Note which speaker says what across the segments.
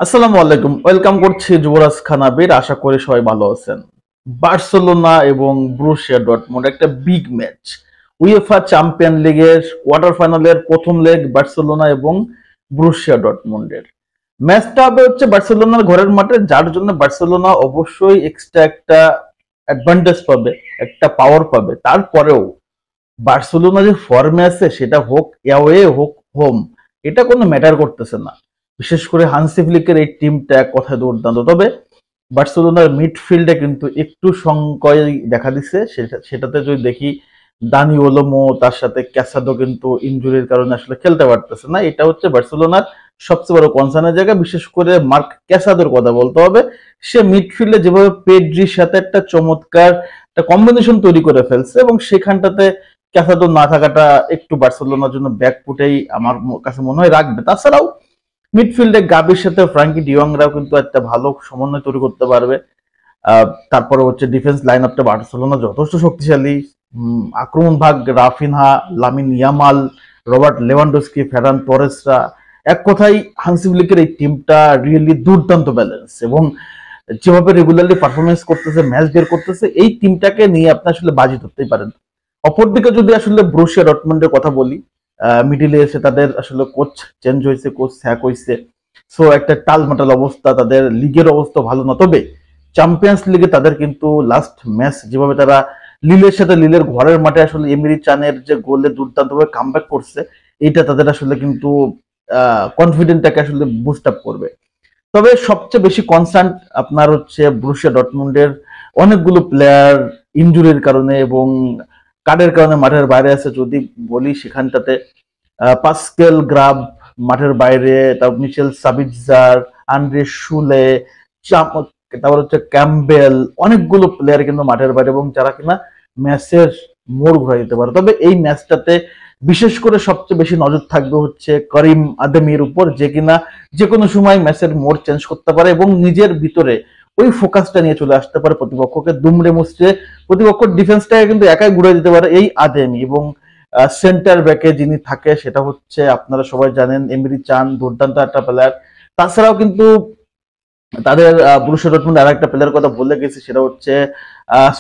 Speaker 1: আসসালামু আলাইকুম, ওয়েলকাম করছি যুবরাজ খান আবির। আশা করি সবাই ভালো আছেন। বার্সেলোনা এবং ব্রুসিয়া ডর্টমুন্ড একটা বিগ ম্যাচ। উয়েফা চ্যাম্পিয়ন লিগের কোয়ার্টার ফাইনালের প্রথম লেগ বার্সেলোনা এবং ব্রুসিয়া ডর্টমুন্ডের। ম্যাচটা হবে হচ্ছে বার্সেলোনার ঘরের মাঠে, যার জন্য বার্সেলোনা অবশ্যই এক্সট্রা একটা অ্যাডভান্টেজ পাবে, একটা পাওয়ার পাবে। তারপরেও বার্সেলোনা যে ফর্মে আছে, সেটা হোক অ্যাওয়ে হোক হোম, এটা কোনো ম্যাটার করতেছে না। বিশেষ করে হানসি ফ্লিকের এই টিমটা এক কথায় দুর্দান্ত। তবে বার্সেলোনার মিডফিল্ডে কিন্তু একটু সংকয় দেখা দিচ্ছে। সেটাতে যদি দেখি, দানি ওলোমো তার সাথে ক্যাসাদো কিন্তু ইনজুরির কারণে আসলে খেলতে পারতেছে না। এটা হচ্ছে বার্সেলোনার সবচেয়ে বড় কনসার্নের জায়গা। বিশেষ করে মার্ক ক্যাসাদোর কথা বলতে হবে। সে মিডফিল্ডে যেভাবে পেড্রির সাথে একটা চমৎকার একটা কম্বিনেশন তৈরি করে ফেলছে, এবং সেখানটাতে ক্যাসাদো না থাকাটা একটু বার্সেলোনার জন্য ব্যাকফুটেই আমার কাছে মনে হয় রাখবে। তাছাড়াও মিডফিল্ডে গাবির সাথে ফ্রাঙ্কি ডিয়ংরাও কিন্তু একটা ভালো সমন্বয় তৈরি করতে পারবে। তারপরে হচ্ছে ডিফেন্স লাইন আপটা বার্সেলোনা যথেষ্ট শক্তিশালী। আক্রমণ ভাগ Raphinha, Lamine Yamal, Robert Lewandowski, Ferran টরেসরা, এক কথায় হানসি ফ্লিকের এই টিমটা রিয়েলি দুর্দান্ত ব্যালেন্স, এবং যেভাবে রেগুলারলি পারফরমেন্স করতেছে, ম্যাচ বের করতেছে, এই টিমটাকে নিয়ে আপনি আসলে বাজি ধরতেই পারেন। অপরদিকে যদি আসলে ব্রুসিয়া ডর্টমুন্ডের কথা বলি, মিডিলে এসে তাদের আসলে কোচ চেঞ্জ হয়েছে, কোচ স্যাক হয়েছে। সো একটা টালমাটাল অবস্থা, তাদের লিগের অবস্থা ভালো না। তবে চ্যাম্পিয়ন্স লিগে তাদের কিন্তু লাস্ট ম্যাচ যেভাবে তারা লিলের সাথে, লিলের ঘরের মাঠে আসলে এমিরি চানের যে গোলে দুর্দান্তভাবে কামব্যাক করছে, এইটা তাদের আসলে কিন্তু কনফিডেন্টটাকে আসলে বুস্ট আপ করবে। তবে সবচেয়ে বেশি কনসার্ন আপনার হচ্ছে ব্রুসিয়া ডর্টমুন্ডের অনেকগুলো প্লেয়ার ইনজুরির কারণে এবং কার্ডের কারণে মাঠের বাইরে আছে। যদি বলি সেখানটাতে পাস্কেল গ্রাব মাঠের বাইরে, তারপর মিচেল সাবিটজার, আন্দ্রে শুলে, তারপর হচ্ছে ক্যাম্বেল, অনেকগুলো প্লেয়ার কিন্তু মাঠের বাইরে, এবং যারা কিনা ম্যাচের মোড় ঘুরাই দিতে পারে। তবে এই ম্যাচটাতে বিশেষ করে সবচেয়ে বেশি নজর থাকবে হচ্ছে করিম আদেমির উপর, যে কিনা যে কোনো সময় ম্যাচের মোড় চেঞ্জ করতে পারে এবং নিজের ভিতরে ওই ফোকাসটা নিয়ে চলে আসতে পারে, প্রতিপক্ষকে দুমড়ে মুচড়ে প্রতিপক্ষ ডিফেন্সটাকে কিন্তু একাই ঘুরে দিতে পারে এই আদেমি। এবং সেন্টার ব্যাকে যিনি থাকে সেটা হচ্ছে, আপনারা সবাই জানেন, এমিরি চান, দুর্দান্ত একটা প্লেয়ার। তাছাড়াও কিন্তু তাদের ব্রুসিয়া ডর্টমুন্ড আর একটা প্লেয়ার কথা বলে গেছি, সেটা হচ্ছে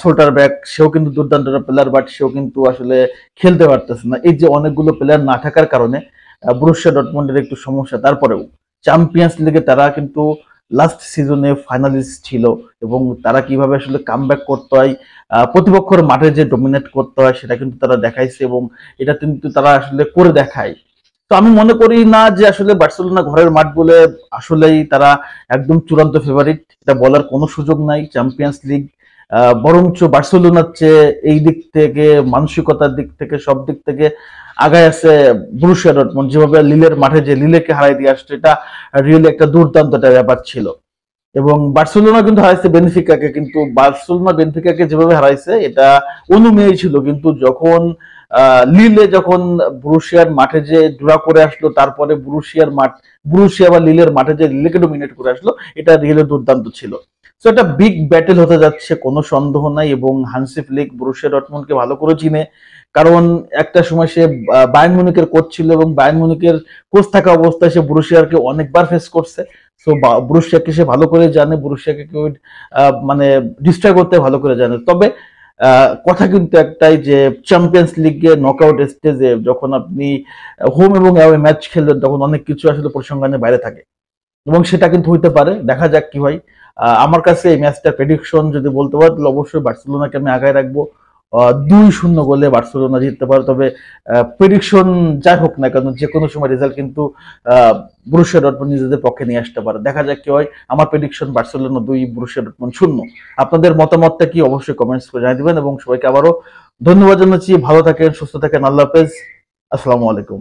Speaker 1: সোল্টার ব্যাক। সেও কিন্তু দুর্দান্ত একটা প্লেয়ার, বাট সেও কিন্তু আসলে খেলতে পারতেছে না। এই যে অনেকগুলো প্লেয়ার না থাকার কারণে ব্রুসিয়া ডর্টমুন্ডের একটু সমস্যা। তারপরেও চ্যাম্পিয়ন্স লিগে তারা কিন্তু লাস্ট সিজনে ফাইনালিস্ট ছিল, এবং তারা কিভাবে আসলে কামব্যাক করতে হয়, প্রতিপক্ষের মাঠে যে ডমিনেট করতে হয়, সেটা কিন্তু তারা দেখাইছে, এবং এটা কিন্তু তারা আসলে করে দেখায়। তো আমি মনে করি না যে আসলে বার্সেলোনা ঘরের মাঠ বলে আসলেই তারা একদম চূড়ান্ত ফেভারিট, এটা বলার কোনো সুযোগ নাই। চ্যাম্পিয়ন্স লিগ বরঞ্চ বার্সেলোনার চেয়ে এই দিক থেকে, মানসিকতার দিক থেকে, সব দিক থেকে আগায় আছে ব্রুসিয়া ডর্টমুন্ড। যেভাবে লিলের মাঠে যে লিলেকে হারাই দিয়ে আসছে, এটা রিয়েলি একটা দুর্দান্ত একটা ব্যাপার ছিল। এবং বার্সেলোনা কিন্তু হারাইছে বেনফিকাকে, কিন্তু বার্সেলোনা বেনফিকাকে যেভাবে হারাইছে এটা অনুমেয় ছিল। কিন্তু যখন লিলে যখন ব্রুসিয়ার মাঠে যে ড্র করে আসলো, তারপরে ব্রুসিয়া বা লিলের মাঠে যে লিলেকে ডোমিনেট করে আসলো, এটা রিয়েলি দুর্দান্ত ছিল। সো এটা বিগ ব্যাটেল হতে যাচ্ছে, কোনো সন্দেহ নাই। এবং হানসি ফ্লিক ব্রুসিয়া ডর্টমুন্ডকে ভালো করে চিনে, কারণ একটা সময় সে বায়ার্ন মিউনিখের কোচ ছিল, এবং বায়ার্ন মিউনিখের কোচ থাকা অবস্থায় সে ব্রুসিয়াকে অনেকবার ফেস করছে। সো ব্রুসিয়াকে সে ভালো করে জানে, ব্রুসিয়াকে কেউ মানে ডিস্ট্রয় করতে ভালো করে জানে। তবে কথা কিন্তু একটাই, যে চ্যাম্পিয়ন্স লিগে নকআউট স্টেজে যখন আপনি হোম এবং অ্যাওয়ে ম্যাচ খেলবেন, তখন অনেক কিছু আসলে পরিসংখ্যানের বাইরে থাকে, এবং সেটা কিন্তু হইতে পারে। দেখা যাক কি হয়। আমার কাছে এই ম্যাচটার প্রেডিকশন যদি বলতে পারো, তাহলে অবশ্যই বার্সেলোনাকে আমি আগায় রাখবো। 2-0 গোলে বার্সেলোনা জিততে পারে। তবে প্রেডিকশন যাই হোক না কেন, যে কোনো সময় রেজাল্ট কিন্তু ব্রুসিয়া ডর্টমুন্ড নিজেদের পক্ষে নিয়ে আসতে পারে। দেখা যাক কি হয়। আমার প্রেডিকশন বার্সেলোনা 2, ব্রুসিয়া ডর্টমুন্ড 0। আপনাদের মতামতটা কি অবশ্যই কমেন্টস করে জানিয়ে দিবেন, এবং সবাইকে আবারও ধন্যবাদ জানাচ্ছি। ভালো থাকেন, সুস্থ থাকেন, আল্লাহ হাফেজ, আসসালামু আলাইকুম।